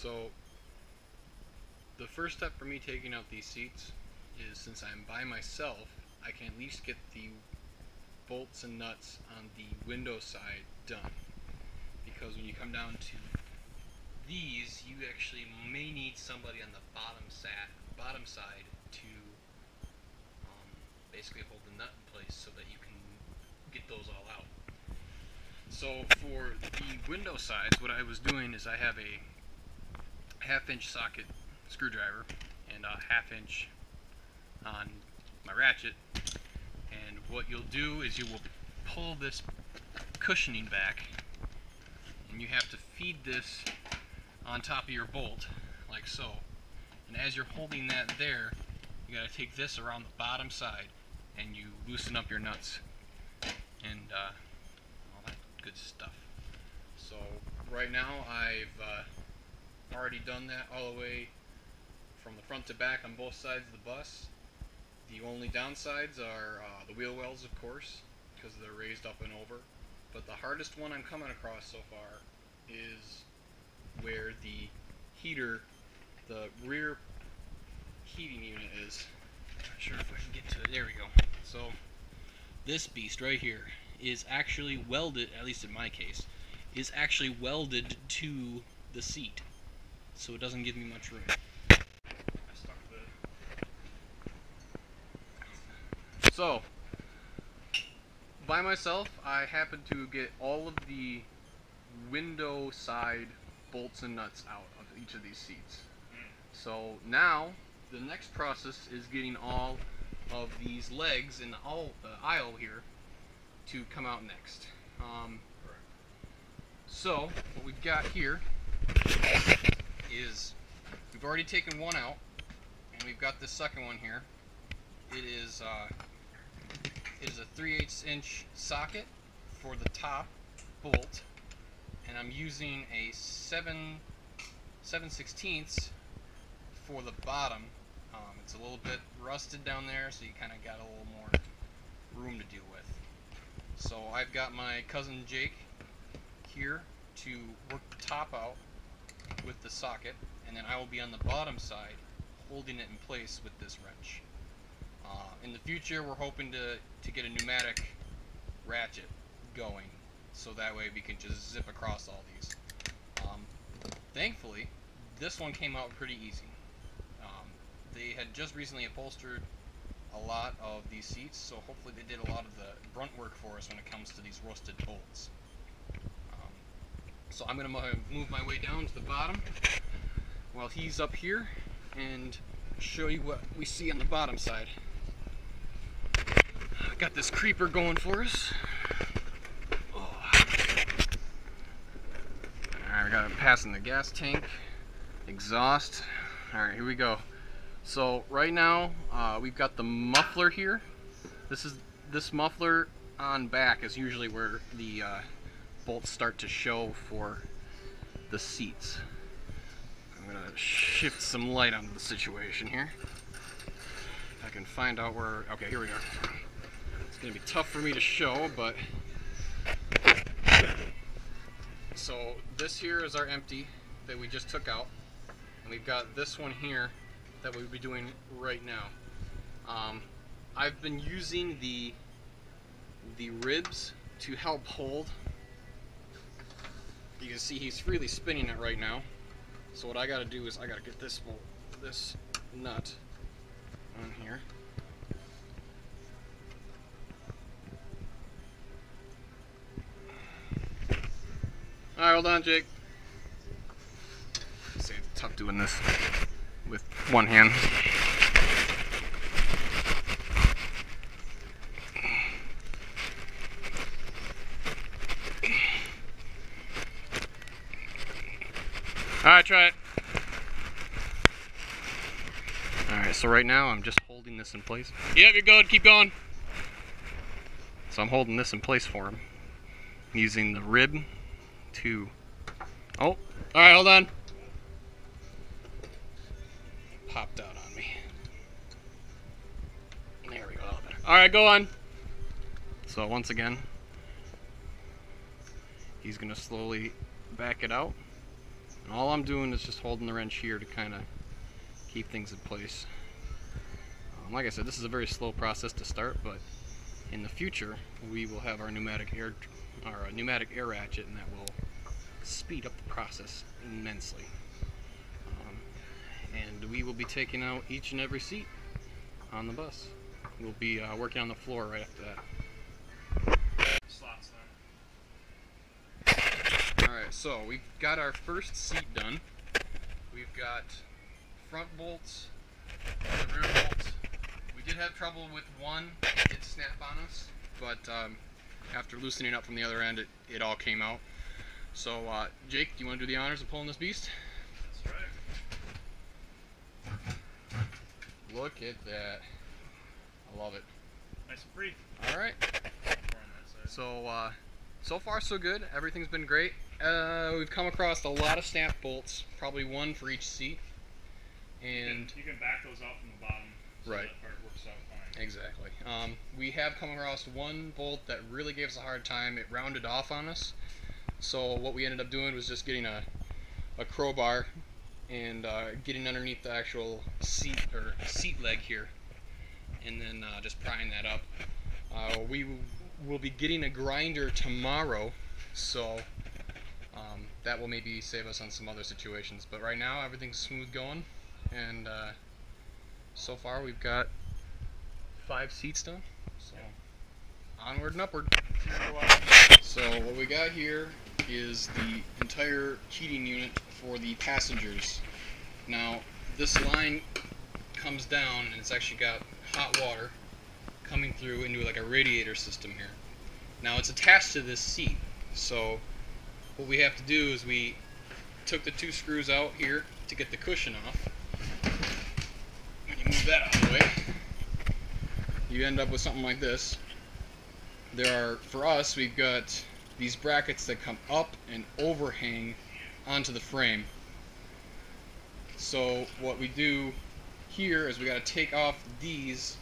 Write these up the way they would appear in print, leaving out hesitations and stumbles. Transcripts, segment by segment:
So the first step for me taking out these seats is, since I'm by myself, I can at least get the bolts and nuts on the window side done. Because when you come down to these, you actually may need somebody on the bottom side to basically hold the nut in place so that you can get those all out. So for the window sides, what I was doing is I have a 1/2 inch socket screwdriver and a 1/2 inch on my ratchet, and what you'll do is you will pull this cushioning back, and you have to feed this on top of your bolt like so, and as you're holding that there, you got to take this around the bottom side and you loosen up your nuts and all that good stuff. So right now I've already done that all the way from the front to back on both sides of the bus. The only downsides are the wheel wells, of course, because they're raised up and over. But the hardest one I'm coming across so far is where the heater, the rear heating unit is. Not sure if I can get to it. There we go. So this beast right here is actually welded, at least in my case, is actually welded to the seat, so it doesn't give me much room. So, by myself, I happened to get all of the window side bolts and nuts out of each of these seats. So now, the next process is getting all of these legs in the aisle here to come out next. So, what we've got here is, we've already taken one out, and we've got this second one here. It is a 3/8 inch socket for the top bolt, and I'm using a 7/16 for the bottom. It's a little bit rusted down there, so you kind of got a little more room to deal with. So I've got my cousin Jake here to work the top out with the socket, and then I will be on the bottom side holding it in place with this wrench. In the future, we're hoping to get a pneumatic ratchet going, so that way we can just zip across all these. Thankfully, this one came out pretty easy. They had just recently upholstered a lot of these seats, so hopefully they did a lot of the brunt work for us when it comes to these rusted bolts. So I'm going to move my way down to the bottom while he's up here and show you what we see on the bottom side. Got this creeper going for us. Oh. Alright, we got it passing the gas tank, exhaust. Alright, here we go. So right now we've got the muffler here. This muffler on back is usually where the bolts start to show for the seats. I'm gonna shift some light onto the situation here. If I can find out where. Okay, here we go. It's gonna be tough for me to show, but so this here is our empty that we just took out, and we've got this one here that we'll be doing right now. I've been using the ribs to help hold. You can see he's freely spinning it right now. So what I got to do is I got to get this nut on here. All right, hold on, Jake. See, it's tough doing this with one hand. Alright, try it. Alright, so right now I'm just holding this in place. Yep, you're good, keep going. So I'm holding this in place for him, using the rib to... Oh, alright, hold on. Popped out on me. There we go. Alright, go on. So once again, he's going to slowly back it out. And all I'm doing is just holding the wrench here to kind of keep things in place. Like I said, this is a very slow process to start, but in the future we will have our pneumatic air ratchet, and that will speed up the process immensely. And we will be taking out each and every seat on the bus. We'll be working on the floor right after that. Slots then. Alright, so we've got our first seat done. We've got front bolts, the rear bolts. We did have trouble with one. It did snap on us, but after loosening up from the other end, it all came out. So, Jake, do you want to do the honors of pulling this beast? That's right. Look at that. I love it. Nice and free. Alright. So, so far so good. Everything's been great. We've come across a lot of snap bolts, probably one for each seat. And you can back those out from the bottom, so right. That part works out fine. Exactly. We have come across one bolt that really gave us a hard time. It rounded off on us. So what we ended up doing was just getting a crowbar and getting underneath the actual seat leg here, and then just prying that up. We will be getting a grinder tomorrow, so that will maybe save us on some other situations. But right now everything's smooth going, and so far we've got 5 seats done. So onward and upward. So what we got here is the entire heating unit for the passengers. Now this line comes down and it's actually got hot water coming through into like a radiator system here. Now it's attached to this seat, so what we have to do is we took the 2 screws out here to get the cushion off. When you move that out of the way, you end up with something like this. For us, we've got these brackets that come up and overhang onto the frame. So what we do here is we got to take off these,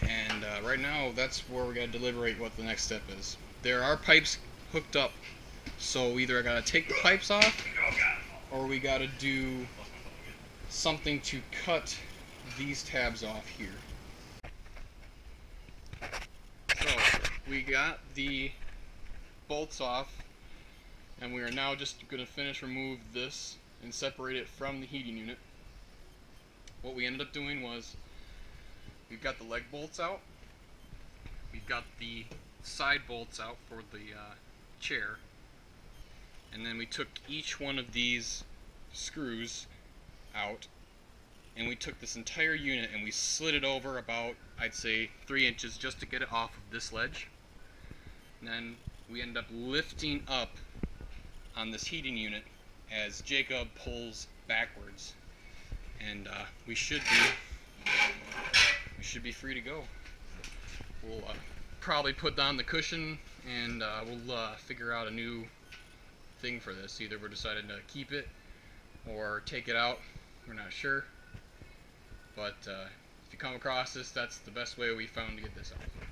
and right now that's where we got to deliberate what the next step is. There are pipes hooked up, so either I got to take the pipes off, or we got to do something to cut these tabs off here. So we got the bolts off, and we are now just going to remove this and separate it from the heating unit. What we ended up doing was we've got the leg bolts out, we've got the side bolts out for the chair, and then we took each one of these screws out, and we took this entire unit and we slid it over about, I'd say, 3 inches just to get it off of this ledge. And then we end up lifting up on this heating unit as Jacob pulls backwards, and we should be free to go. We'll probably put down the cushion, and we'll figure out a new thing for this. Either we're deciding to keep it or take it out. We're not sure, but if you come across this, that's the best way we found to get this off.